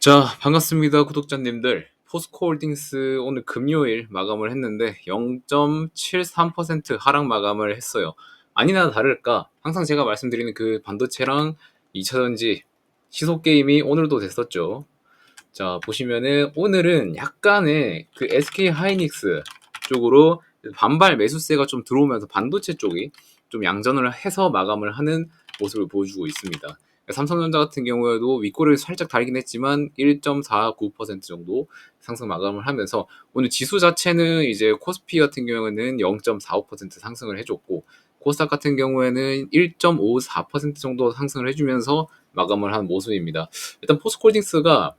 자, 반갑습니다, 구독자님들. 포스코홀딩스 오늘 금요일 마감을 했는데 0.73% 하락 마감을 했어요. 아니나 다를까 항상 제가 말씀드리는 그 반도체랑 2차전지 시속 게임이 오늘도 됐었죠. 자, 보시면은 오늘은 약간의 그 SK 하이닉스 쪽으로 반발 매수세가 좀 들어오면서 반도체 쪽이 좀 양전을 해서 마감을 하는 모습을 보여주고 있습니다. 삼성전자 같은 경우에도 윗골을 살짝 달긴 했지만 1.49% 정도 상승 마감을 하면서 오늘 지수 자체는 이제 코스피 같은 경우에는 0.45% 상승을 해줬고 코스닥 같은 경우에는 1.54% 정도 상승을 해주면서 마감을 한 모습입니다. 일단 포스코홀딩스가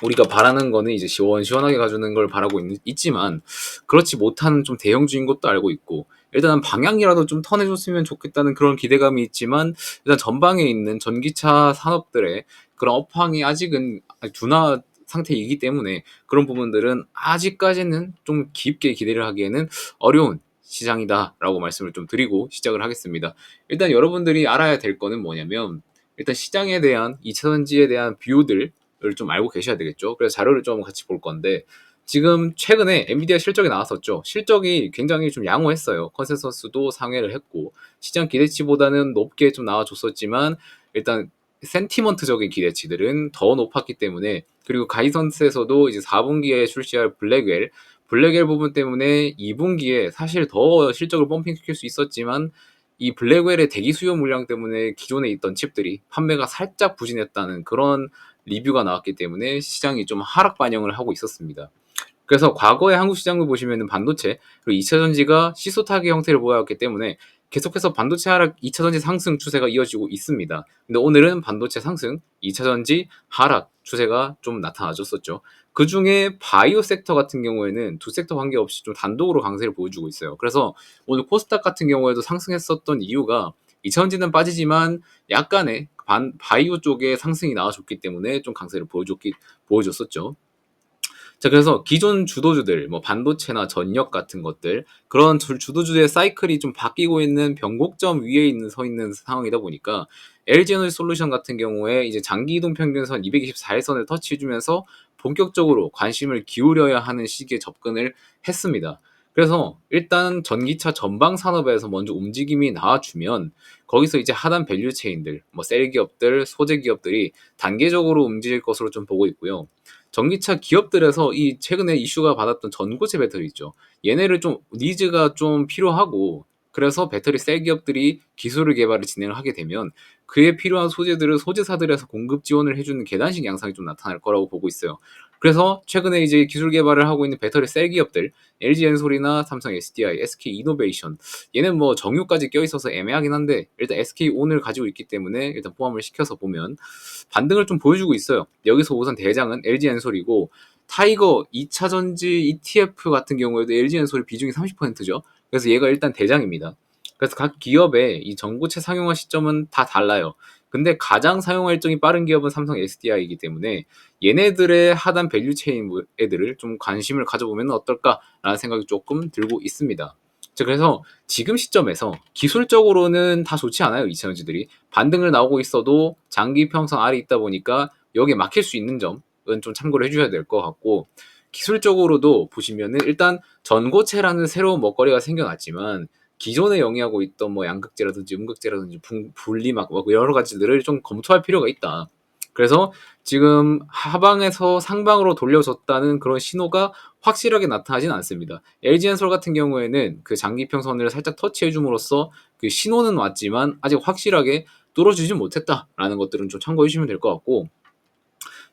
우리가 바라는 거는 이제 시원시원하게 가주는 걸 바라고 있지만 그렇지 못한 좀 대형주인 것도 알고 있고 일단 방향이라도 좀 턴해줬으면 좋겠다는 그런 기대감이 있지만 일단 전방에 있는 전기차 산업들의 그런 업황이 아직은 둔화 상태이기 때문에 그런 부분들은 아직까지는 좀 깊게 기대를 하기에는 어려운 시장이다라고 말씀을 좀 드리고 시작을 하겠습니다. 일단 여러분들이 알아야 될 거는 뭐냐면 일단 시장에 대한 2차전지에 대한 뷰들 좀 알고 계셔야 되겠죠. 그래서 자료를 좀 같이 볼 건데 지금 최근에 엔비디아 실적이 나왔었죠. 실적이 굉장히 좀 양호했어요. 컨센서스도 상회를 했고 시장 기대치보다는 높게 좀 나와줬었지만 일단 센티먼트적인 기대치들은 더 높았기 때문에 그리고 가이던스에서도 이제 4분기에 출시할 블랙웰 부분 때문에 2분기에 사실 더 실적을 펌핑시킬 수 있었지만 이 블랙웰의 대기 수요 물량 때문에 기존에 있던 칩들이 판매가 살짝 부진했다는 그런 리뷰가 나왔기 때문에 시장이 좀 하락 반영을 하고 있었습니다. 그래서 과거의 한국 시장을 보시면 반도체 그리고 2차 전지가 시소타기 형태를 보여왔기 때문에 계속해서 반도체 하락, 2차 전지 상승 추세가 이어지고 있습니다. 근데 오늘은 반도체 상승, 2차 전지 하락 추세가 좀 나타나줬었죠. 그 중에 바이오 섹터 같은 경우에는 두 섹터 관계없이 좀 단독으로 강세를 보여주고 있어요. 그래서 오늘 코스닥 같은 경우에도 상승했었던 이유가 2차 전지는 빠지지만 약간의 바이오 쪽에 상승이 나와줬기 때문에 좀 강세를 보여줬었죠. 자, 그래서 기존 주도주들, 뭐 반도체나 전력 같은 것들, 그런 주도주의 사이클이 좀 바뀌고 있는 변곡점 위에 서 있는 상황이다 보니까 LG에너지 솔루션 같은 경우에 이제 장기 이동 평균선 224일선을 터치해주면서 본격적으로 관심을 기울여야 하는 시기에 접근을 했습니다. 그래서 일단 전기차 전방 산업에서 먼저 움직임이 나와주면 거기서 이제 하단 밸류 체인들, 뭐 셀 기업들, 소재 기업들이 단계적으로 움직일 것으로 좀 보고 있고요. 전기차 기업들에서 이 최근에 이슈가 받았던 전고체 배터리 있죠. 얘네를 좀 니즈가 좀 필요하고 그래서 배터리 셀 기업들이 기술을 개발을 진행을 하게 되면 그에 필요한 소재들을 소재사들에서 공급 지원을 해주는 계단식 양상이 좀 나타날 거라고 보고 있어요. 그래서 최근에 이제 기술 개발을 하고 있는 배터리 셀 기업들 LG 엔솔이나 삼성 SDI, SK 이노베이션 얘는 뭐 정유까지 껴있어서 애매하긴 한데 일단 SK 온을 가지고 있기 때문에 일단 포함을 시켜서 보면 반등을 좀 보여주고 있어요. 여기서 우선 대장은 LG 엔솔이고 타이거 2차 전지 ETF 같은 경우에도 LG 엔솔이 비중이 30%죠. 그래서 얘가 일단 대장입니다. 그래서 각 기업의 이 전고체 상용화 시점은 다 달라요. 근데 가장 상용화 일정이 빠른 기업은 삼성 SDI이기 때문에 얘네들의 하단 밸류 체인 애들을 좀 관심을 가져보면 어떨까라는 생각이 조금 들고 있습니다. 자, 그래서 지금 시점에서 기술적으로는 다 좋지 않아요. 이차전지들이 반등을 나오고 있어도 장기 평선 아래 있다 보니까 여기에 막힐 수 있는 점은 좀 참고를 해주셔야 될 것 같고 기술적으로도 보시면은 일단 전고체라는 새로운 먹거리가 생겨났지만 기존에 영위하고 있던 뭐 양극재라든지 음극재라든지 분리막 뭐 여러 가지들을 좀 검토할 필요가 있다. 그래서 지금 하방에서 상방으로 돌려졌다는 그런 신호가 확실하게 나타나진 않습니다. LG엔솔 같은 경우에는 그 장기평선을 살짝 터치해 줌으로써 그 신호는 왔지만 아직 확실하게 뚫어주지 못했다라는 것들은 좀 참고해 주시면 될 것 같고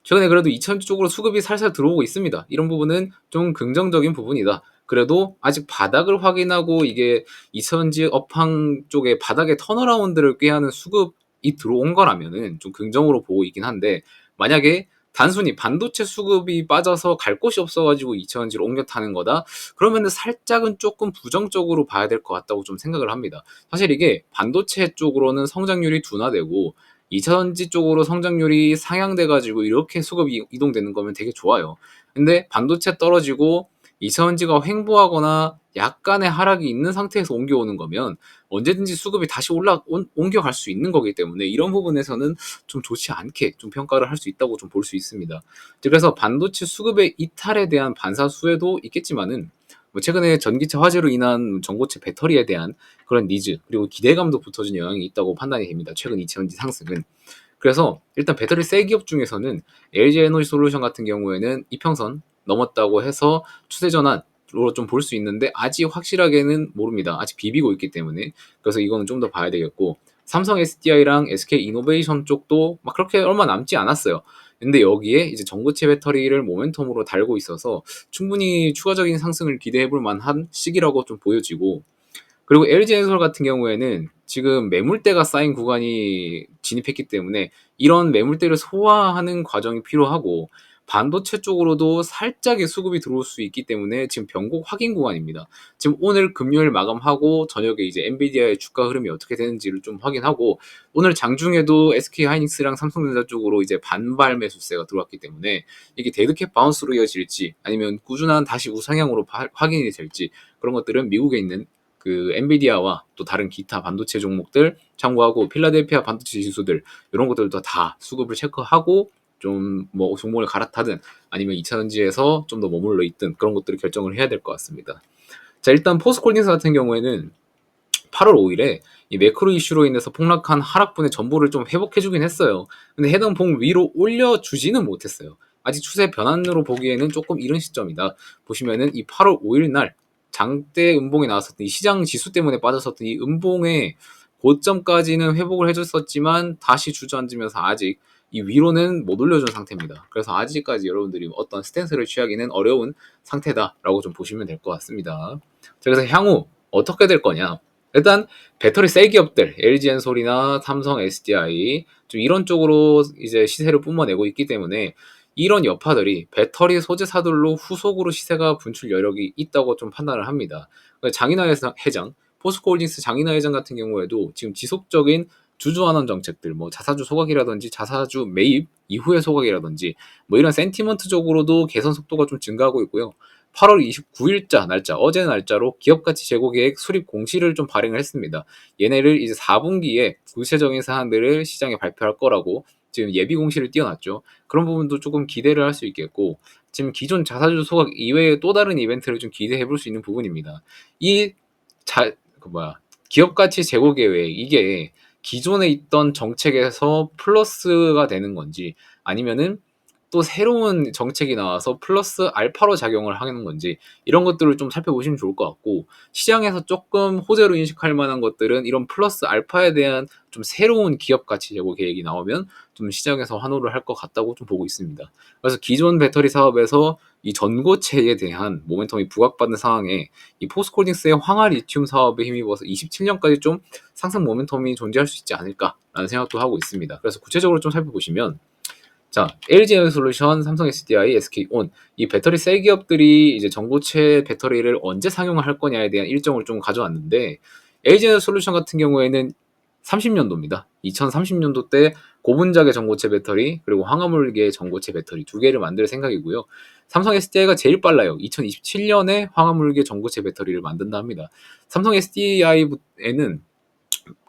최근에 그래도 2차전지 쪽으로 수급이 살살 들어오고 있습니다. 이런 부분은 좀 긍정적인 부분이다. 그래도 아직 바닥을 확인하고 이게 2차전지 업황 쪽에 바닥에 턴어라운드를 꾀하는 수급이 들어온 거라면은 좀 긍정으로 보고 있긴 한데 만약에 단순히 반도체 수급이 빠져서 갈 곳이 없어가지고 2차전지로 옮겨 타는 거다. 그러면은 살짝은 조금 부정적으로 봐야 될 것 같다고 좀 생각을 합니다. 사실 이게 반도체 쪽으로는 성장률이 둔화되고 2차전지 쪽으로 성장률이 상향돼가지고 이렇게 수급이 이동되는 거면 되게 좋아요. 근데 반도체 떨어지고 2차전지가 횡보하거나 약간의 하락이 있는 상태에서 옮겨오는 거면 언제든지 수급이 다시 옮겨갈 수 있는 거기 때문에 이런 부분에서는 좀 좋지 않게 좀 평가를 할 수 있다고 좀 볼 수 있습니다. 그래서 반도체 수급의 이탈에 대한 반사 수혜도 있겠지만은 뭐 최근에 전기차 화재로 인한 전고체 배터리에 대한 그런 니즈 그리고 기대감도 붙어준 영향이 있다고 판단이 됩니다. 최근 2차전지 상승은. 그래서 일단 배터리 셀 기업 중에서는 LG 에너지 솔루션 같은 경우에는 이평선 넘었다고 해서 추세 전환으로 좀 볼 수 있는데 아직 확실하게는 모릅니다. 아직 비비고 있기 때문에. 그래서 이거는 좀 더 봐야 되겠고 삼성 SDI랑 SK 이노베이션 쪽도 막 그렇게 얼마 남지 않았어요. 근데 여기에 이제 전고체 배터리를 모멘텀으로 달고 있어서 충분히 추가적인 상승을 기대해 볼 만한 시기라고 좀 보여지고 그리고 LG엔솔 같은 경우에는 지금 매물대가 쌓인 구간이 진입했기 때문에 이런 매물대를 소화하는 과정이 필요하고 반도체 쪽으로도 살짝의 수급이 들어올 수 있기 때문에 지금 변곡 확인 구간입니다. 지금 오늘 금요일 마감하고 저녁에 이제 엔비디아의 주가 흐름이 어떻게 되는지를 좀 확인하고 오늘 장중에도 SK하이닉스랑 삼성전자 쪽으로 이제 반발 매수세가 들어왔기 때문에 이게 데드캣 바운스로 이어질지 아니면 꾸준한 다시 우상향으로 확인이 될지 그런 것들은 미국에 있는 그 엔비디아와 또 다른 기타 반도체 종목들 참고하고 필라델피아 반도체 지수들 이런 것들도 다 수급을 체크하고 좀 뭐 종목을 갈아타든 아니면 2차전지에서 좀 더 머물러 있든 그런 것들을 결정을 해야 될 것 같습니다. 자 일단 포스코홀딩스 같은 경우에는 8월 5일에 이 매크로 이슈로 인해서 폭락한 하락분의 전보를 좀 회복해주긴 했어요. 근데 해당 봉 위로 올려주지는 못했어요. 아직 추세 변환으로 보기에는 조금 이른 시점이다. 보시면은 이 8월 5일 날 장대 음봉에 나왔었던 이 시장 지수 때문에 빠졌었던 이 음봉의 고점까지는 회복을 해줬었지만 다시 주저앉으면서 아직 이 위로는 못 올려준 상태입니다. 그래서 아직까지 여러분들이 어떤 스탠스를 취하기는 어려운 상태다라고 좀 보시면 될 것 같습니다. 그래서 향후 어떻게 될 거냐? 일단 배터리 셀 기업들 LG엔솔이나 삼성 SDI 좀 이런 쪽으로 이제 시세를 뿜어내고 있기 때문에 이런 여파들이 배터리 소재사들로 후속으로 시세가 분출 여력이 있다고 좀 판단을 합니다. 장인하 회장, 포스코홀딩스 장인하 회장 같은 경우에도 지금 지속적인 주주환원 정책들, 뭐 자사주 소각이라든지 자사주 매입 이후의 소각이라든지 뭐 이런 센티먼트적으로도 개선 속도가 좀 증가하고 있고요. 8월 29일자 날짜, 어제 날짜로 기업가치 재고계획 수립 공시를 좀 발행을 했습니다. 얘네를 이제 4분기에 구체적인 사안들을 시장에 발표할 거라고 지금 예비 공시를 띄워놨죠. 그런 부분도 조금 기대를 할 수 있겠고, 지금 기존 자사주 소각 이외에 또 다른 이벤트를 좀 기대해 볼 수 있는 부분입니다. 이 기업가치 재고계획, 이게 기존에 있던 정책에서 플러스가 되는 건지, 아니면은 또 새로운 정책이 나와서 플러스 알파로 작용을 하는 건지 이런 것들을 좀 살펴보시면 좋을 것 같고 시장에서 조금 호재로 인식할 만한 것들은 이런 플러스 알파에 대한 좀 새로운 기업 가치 제고 계획이 나오면 좀 시장에서 환호를 할 것 같다고 좀 보고 있습니다. 그래서 기존 배터리 사업에서 이 전고체에 대한 모멘텀이 부각받는 상황에 이 포스코홀딩스의 황화 리튬 사업에 힘입어서 27년까지 좀 상승 모멘텀이 존재할 수 있지 않을까라는 생각도 하고 있습니다. 그래서 구체적으로 좀 살펴보시면 자, LG에너지솔루션, 삼성 SDI, SK온 이 배터리 셀 기업들이 이제 전고체 배터리를 언제 상용할 거냐에 대한 일정을 좀 가져왔는데 LG에너지솔루션 같은 경우에는 30년도입니다. 2030년도 때 고분자계 전고체 배터리 그리고 황화물계 전고체 배터리 두 개를 만들 생각이고요. 삼성 SDI가 제일 빨라요. 2027년에 황화물계 전고체 배터리를 만든다 합니다. 삼성 SDI에는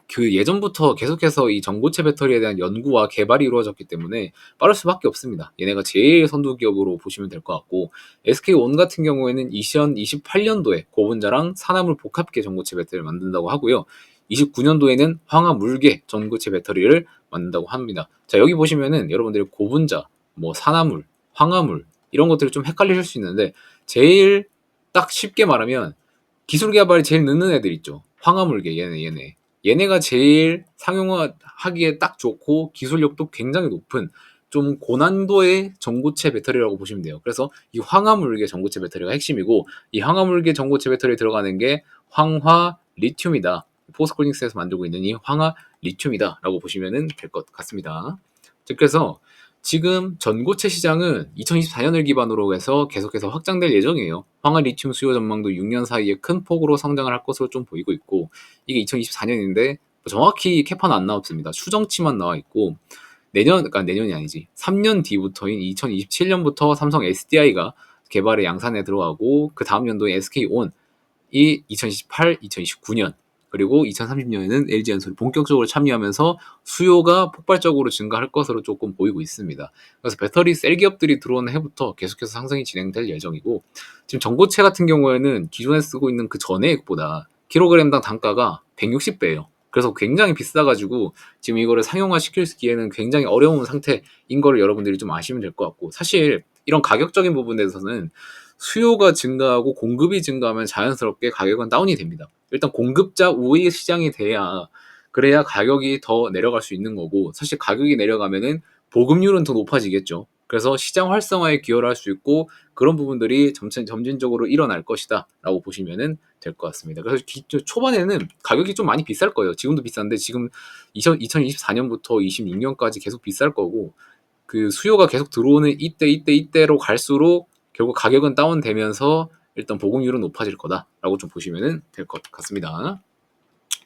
그 예전부터 계속해서 이 전고체 배터리에 대한 연구와 개발이 이루어졌기 때문에 빠를 수밖에 없습니다. 얘네가 제일 선두 기업으로 보시면 될 것 같고 SK온 같은 경우에는 2028년도에 고분자랑 산화물 복합계 전고체 배터리를 만든다고 하고요. 29년도에는 황화물계 전고체 배터리를 만든다고 합니다. 자 여기 보시면은 여러분들이 고분자, 뭐 산화물, 황화물 이런 것들이 좀 헷갈리실 수 있는데 제일 딱 쉽게 말하면 기술 개발이 제일 늦는 애들 있죠. 황화물계 얘네가 제일 상용화하기에 딱 좋고 기술력도 굉장히 높은 좀 고난도의 전고체 배터리라고 보시면 돼요. 그래서 이 황화물계 전고체 배터리가 핵심이고 이 황화물계 전고체 배터리에 들어가는 게 황화 리튬이다. 포스코닉스에서 만들고 있는 이 황화 리튬이다라고 보시면 될 것 같습니다. 그래서 지금 전고체 시장은 2024년을 기반으로 해서 계속해서 확장될 예정이에요. 황화 리튬 수요 전망도 6년 사이에 큰 폭으로 성장을 할 것으로 좀 보이고 있고 이게 2024년인데 정확히 캐파는 안 나왔습니다. 추정치만 나와 있고 그러니까 내년이 아니지. 3년 뒤부터인 2027년부터 삼성 SDI가 개발에 양산에 들어가고 그 다음 연도에 SK온 이 2028, 2029년 그리고 2030년에는 LG엔솔이 본격적으로 참여하면서 수요가 폭발적으로 증가할 것으로 조금 보이고 있습니다. 그래서 배터리 셀 기업들이 들어오는 해부터 계속해서 상승이 진행될 예정이고, 지금 전고체 같은 경우에는 기존에 쓰고 있는 그 전해액보다 킬로그램당 단가가 160배예요. 그래서 굉장히 비싸가지고 지금 이거를 상용화 시키기에는 굉장히 어려운 상태인 거를 여러분들이 좀 아시면 될 것 같고, 사실 이런 가격적인 부분에서는 수요가 증가하고 공급이 증가하면 자연스럽게 가격은 다운이 됩니다. 일단 공급자 우위 시장이 돼야, 그래야 가격이 더 내려갈 수 있는 거고, 사실 가격이 내려가면은 보급률은 더 높아지겠죠. 그래서 시장 활성화에 기여를 할 수 있고, 그런 부분들이 점진적으로 일어날 것이다 라고 보시면 될 것 같습니다. 그래서 초반에는 가격이 좀 많이 비쌀 거예요. 지금도 비싼데, 지금 2024년부터 26년까지 계속 비쌀 거고, 그 수요가 계속 들어오는 이때로 갈수록 결국 가격은 다운되면서 일단 보급률은 높아질 거다라고 좀 보시면 될 것 같습니다.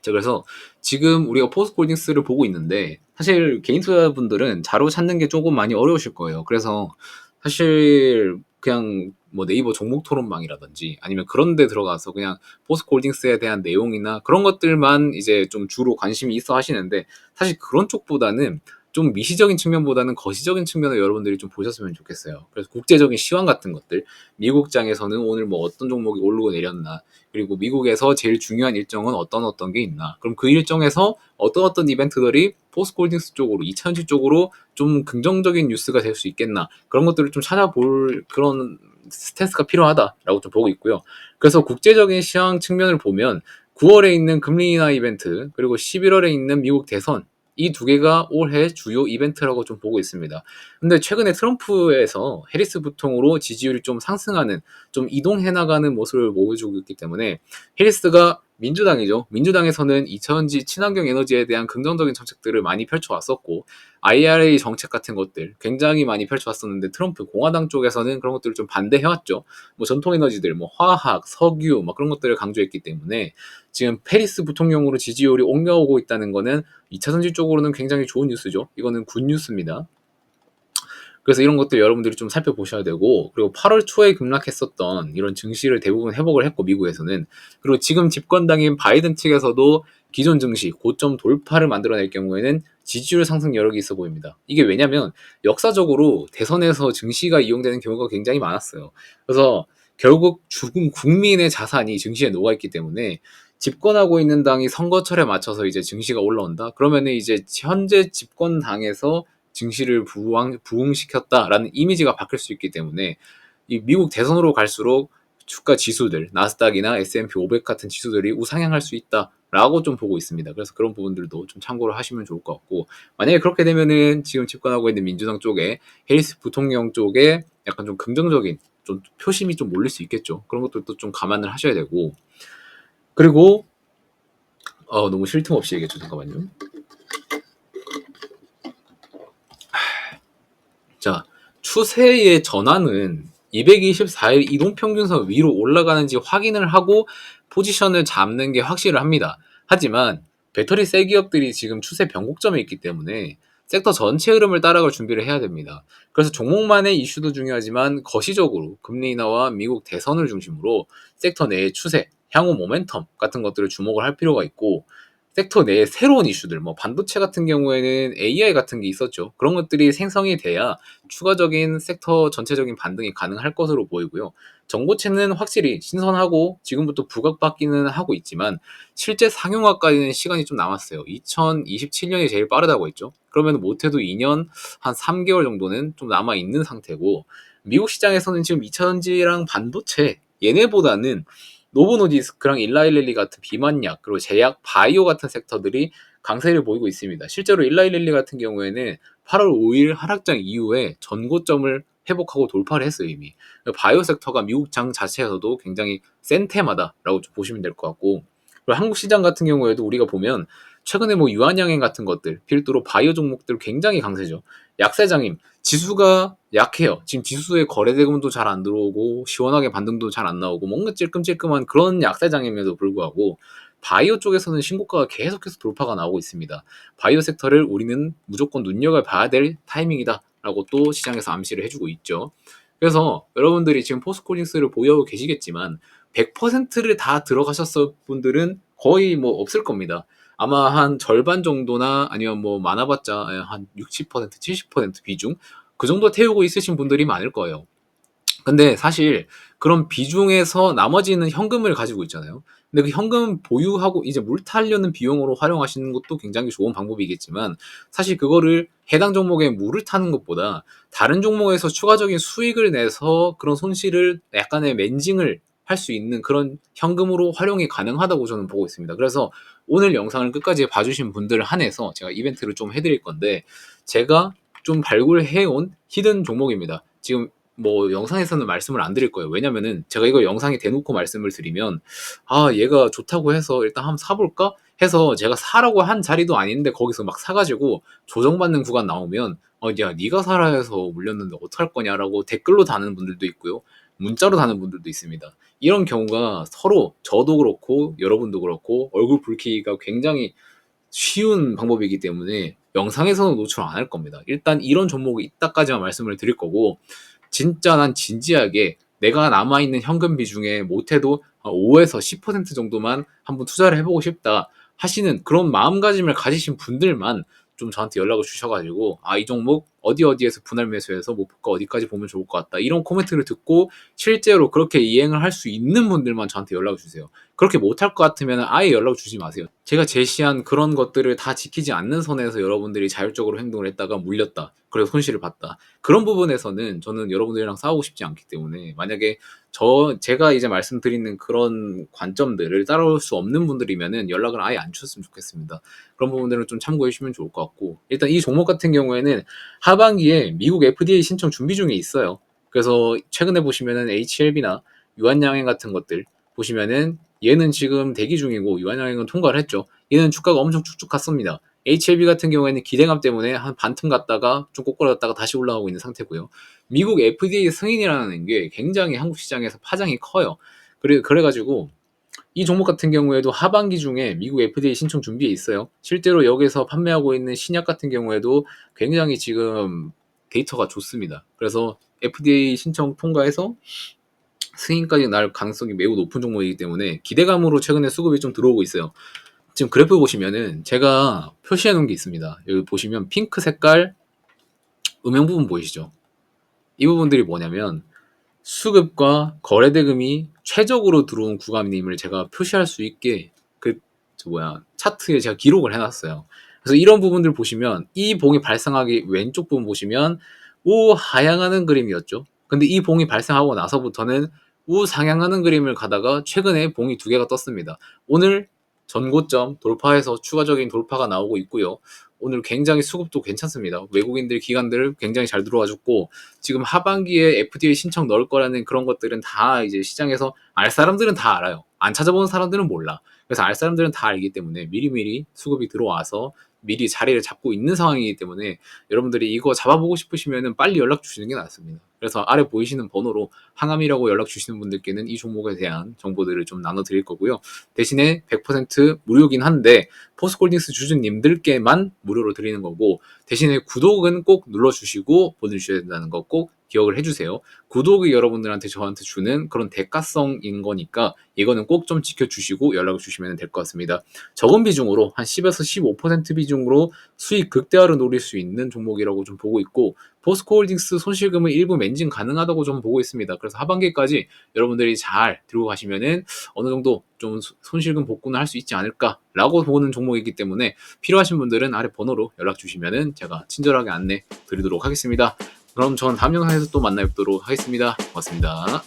자, 그래서 지금 우리가 포스코홀딩스를 보고 있는데, 사실 개인 투자분들은 자료 찾는 게 조금 많이 어려우실 거예요. 그래서 사실 그냥 뭐 네이버 종목 토론방이라든지 아니면 그런 데 들어가서 그냥 포스코홀딩스에 대한 내용이나 그런 것들만 이제 좀 주로 관심이 있어 하시는데, 사실 그런 쪽보다는 좀 미시적인 측면보다는 거시적인 측면을 여러분들이 좀 보셨으면 좋겠어요. 그래서 국제적인 시황 같은 것들, 미국장에서는 오늘 뭐 어떤 종목이 오르고 내렸나, 그리고 미국에서 제일 중요한 일정은 어떤 게 있나, 그럼 그 일정에서 어떤 이벤트들이 포스코홀딩스 쪽으로, 이차전지 쪽으로 좀 긍정적인 뉴스가 될 수 있겠나, 그런 것들을 좀 찾아볼 그런 스탠스가 필요하다라고 좀 보고 있고요. 그래서 국제적인 시황 측면을 보면 9월에 있는 금리 인하 이벤트, 그리고 11월에 있는 미국 대선, 이 두 개가 올해 주요 이벤트라고 좀 보고 있습니다. 근데 최근에 트럼프에서 해리스 부통으로 지지율이 좀 상승하는, 좀 이동해 나가는 모습을 보여주고 있기 때문에, 해리스가 민주당이죠. 민주당에서는 2차전지 친환경 에너지에 대한 긍정적인 정책들을 많이 펼쳐왔었고, IRA 정책 같은 것들 굉장히 많이 펼쳐왔었는데, 트럼프 공화당 쪽에서는 그런 것들을 좀 반대해왔죠. 뭐 전통 에너지들, 뭐 화학, 석유, 뭐 그런 것들을 강조했기 때문에 지금 해리스 부통령으로 지지율이 옮겨오고 있다는 거는 2차전지 쪽으로는 굉장히 좋은 뉴스죠. 이거는 굿 뉴스입니다. 그래서 이런 것들 여러분들이 좀 살펴보셔야 되고, 그리고 8월 초에 급락했었던 이런 증시를 대부분 회복을 했고, 미국에서는. 그리고 지금 집권당인 바이든 측에서도 기존 증시 고점 돌파를 만들어낼 경우에는 지지율 상승 여력이 있어 보입니다. 이게 왜냐면 역사적으로 대선에서 증시가 이용되는 경우가 굉장히 많았어요. 그래서 결국 죽은 국민의 자산이 증시에 녹아있기 때문에, 집권하고 있는 당이 선거철에 맞춰서 이제 증시가 올라온다? 그러면은 이제 현재 집권당에서 증시를 부흥시켰다라는 이미지가 바뀔 수 있기 때문에, 이 미국 대선으로 갈수록 주가 지수들, 나스닥이나 S&P 500 같은 지수들이 우상향할 수 있다라고 좀 보고 있습니다. 그래서 그런 부분들도 좀 참고를 하시면 좋을 것 같고, 만약에 그렇게 되면은 지금 집권하고 있는 민주당 쪽에, 해리스 부통령 쪽에 약간 좀 긍정적인 좀 표심이 좀 몰릴 수 있겠죠. 그런 것들도 좀 감안을 하셔야 되고, 그리고 너무 쉴 틈 없이 얘기했죠. 잠깐만요. 자, 추세의 전환은 224일 이동평균선 위로 올라가는지 확인을 하고 포지션을 잡는 게 확실을 합니다. 하지만 배터리 셀 기업들이 지금 추세 변곡점에 있기 때문에 섹터 전체 흐름을 따라갈 준비를 해야 됩니다. 그래서 종목만의 이슈도 중요하지만 거시적으로 금리 인하와 미국 대선을 중심으로 섹터 내의 추세, 향후 모멘텀 같은 것들을 주목을 할 필요가 있고, 섹터 내에 새로운 이슈들, 뭐 반도체 같은 경우에는 AI 같은 게 있었죠. 그런 것들이 생성이 돼야 추가적인 섹터 전체적인 반등이 가능할 것으로 보이고요. 정보체는 확실히 신선하고 지금부터 부각받기는 하고 있지만, 실제 상용화까지는 시간이 좀 남았어요. 2027년이 제일 빠르다고 했죠. 그러면 못해도 2년, 한 3개월 정도는 좀 남아있는 상태고, 미국 시장에서는 지금 2차전지랑 반도체, 얘네보다는 노보노디스크랑 일라이릴리 같은 비만약, 그리고 제약, 바이오 같은 섹터들이 강세를 보이고 있습니다. 실제로 일라이릴리 같은 경우에는 8월 5일 하락장 이후에 전고점을 회복하고 돌파를 했어요, 이미. 바이오 섹터가 미국 장 자체에서도 굉장히 센 테마다라고 좀 보시면 될 것 같고, 그리고 한국 시장 같은 경우에도 우리가 보면 최근에 뭐 유한양행 같은 것들, 필두로 바이오 종목들 굉장히 강세죠. 약세장임, 지수가 약해요. 지금 지수의 거래 대금도 잘 안 들어오고 시원하게 반등도 잘 안 나오고 뭔가 찔끔찔끔한 그런 약세장임에도 불구하고, 바이오 쪽에서는 신고가가 계속해서 돌파가 나오고 있습니다. 바이오 섹터를 우리는 무조건 눈여겨봐야 될 타이밍이다 라고 또 시장에서 암시를 해주고 있죠. 그래서 여러분들이 지금 포스코홀딩스를 보유하고 계시겠지만, 100%를 다 들어가셨을 분들은 거의 뭐 없을 겁니다. 아마 한 절반 정도나 아니면 뭐 많아봤자 한 60%, 70% 비중 그 정도 태우고 있으신 분들이 많을 거예요. 근데 사실 그런 비중에서 나머지는 현금을 가지고 있잖아요. 근데 그 현금 보유하고 이제 물 타려는 비용으로 활용하시는 것도 굉장히 좋은 방법이겠지만 사실 그거를 해당 종목에 물을 타는 것보다 다른 종목에서 추가적인 수익을 내서 그런 손실을 약간의 맨징을 할 수 있는 그런 현금으로 활용이 가능하다고 저는 보고 있습니다. 그래서 오늘 영상을 끝까지 봐주신 분들 한해서 제가 이벤트를 좀 해드릴 건데 제가 좀 발굴해온 히든 종목입니다. 지금 뭐 영상에서는 말씀을 안 드릴 거예요. 왜냐면은 제가 이거 영상에 대놓고 말씀을 드리면 아 얘가 좋다고 해서 일단 한번 사볼까 해서 제가 사라고 한 자리도 아닌데 거기서 막 사가지고 조정받는 구간 나오면 야 네가 사라 해서 물렸는데 어떡할 거냐라고 댓글로 다는 분들도 있고요. 문자로 다는 분들도 있습니다. 이런 경우가 서로 저도 그렇고 여러분도 그렇고 얼굴 붉히기가 굉장히 쉬운 방법이기 때문에 영상에서는 노출 안 할 겁니다. 일단 이런 종목이 있다까지만 말씀을 드릴 거고 진짜 난 진지하게 내가 남아있는 현금 비중에 못해도 5에서 10% 정도만 한번 투자를 해보고 싶다 하시는 그런 마음가짐을 가지신 분들만 좀 저한테 연락을 주셔가지고 이 종목 어디에서 분할 매수해서 목표가 어디까지 보면 좋을 것 같다 이런 코멘트를 듣고 실제로 그렇게 이행을 할 수 있는 분들만 저한테 연락을 주세요. 그렇게 못할 것 같으면 아예 연락 주지 마세요. 제가 제시한 그런 것들을 다 지키지 않는 선에서 여러분들이 자율적으로 행동을 했다가 물렸다. 그래서 손실을 봤다. 그런 부분에서는 저는 여러분들이랑 싸우고 싶지 않기 때문에 만약에 제가 이제 말씀드리는 그런 관점들을 따라올 수 없는 분들이면은 연락을 아예 안 주셨으면 좋겠습니다. 그런 부분들은 좀 참고해 주시면 좋을 것 같고 일단 이 종목 같은 경우에는 하반기에 미국 FDA 신청 준비 중에 있어요. 그래서 최근에 보시면은 HLB나 유한양행 같은 것들 보시면은 얘는 지금 대기 중이고 유한양행은 통과를 했죠. 얘는 주가가 엄청 쭉쭉 갔습니다. HLB 같은 경우에는 기대감 때문에 한 반틈 갔다가 좀 꼬꾸라졌다가 다시 올라가고 있는 상태고요. 미국 FDA 승인이라는 게 굉장히 한국 시장에서 파장이 커요. 그래가지고 이 종목 같은 경우에도 하반기 중에 미국 FDA 신청 준비에 있어요. 실제로 여기서 판매하고 있는 신약 같은 경우에도 굉장히 지금 데이터가 좋습니다. 그래서 FDA 신청 통과해서 승인까지 날 가능성이 매우 높은 종목이기 때문에 기대감으로 최근에 수급이 좀 들어오고 있어요. 지금 그래프 보시면은 제가 표시해 놓은 게 있습니다. 여기 보시면 핑크 색깔 음영 부분 보이시죠? 이 부분들이 뭐냐면 수급과 거래대금이 최적으로 들어온 구간임을 제가 표시할 수 있게 차트에 제가 기록을 해놨어요. 그래서 이런 부분들 보시면 이 봉이 발생하기 왼쪽 부분 보시면 우하향하는 그림이었죠. 근데 이 봉이 발생하고 나서부터는 우상향하는 그림을 가다가 최근에 봉이 두 개가 떴습니다. 오늘 전고점 돌파해서 추가적인 돌파가 나오고 있고요. 오늘 굉장히 수급도 괜찮습니다. 외국인들 기관들 굉장히 잘 들어와줬고 지금 하반기에 FDA 신청 넣을 거라는 그런 것들은 다 이제 시장에서 알 사람들은 다 알아요. 안 찾아본 사람들은 몰라. 그래서 알 사람들은 다 알기 때문에 미리미리 수급이 들어와서 미리 자리를 잡고 있는 상황이기 때문에 여러분들이 이거 잡아보고 싶으시면 빨리 연락 주시는 게 낫습니다. 그래서 아래 보이시는 번호로 항암이라고 연락 주시는 분들께는 이 종목에 대한 정보들을 좀 나눠드릴 거고요. 대신에 100% 무료긴 한데 포스콜딩스 주주님들께만 무료로 드리는 거고 대신에 구독은 꼭 눌러주시고 보내주셔야 된다는 거 꼭 기억을 해주세요. 구독이 여러분들한테 저한테 주는 그런 대가성인 거니까 이거는 꼭 좀 지켜주시고 연락을 주시면 될 것 같습니다. 적은 비중으로 한 10에서 15% 비중으로 수익 극대화를 노릴 수 있는 종목이라고 좀 보고 있고 포스코홀딩스 손실금을 일부 맨징 가능하다고 좀 보고 있습니다. 그래서 하반기까지 여러분들이 잘 들고 가시면은 어느 정도 좀 손실금 복구는 할 수 있지 않을까라고 보는 종목이기 때문에 필요하신 분들은 아래 번호로 연락 주시면은 제가 친절하게 안내 드리도록 하겠습니다. 그럼 전 다음 영상에서 또 만나 뵙도록 하겠습니다. 고맙습니다.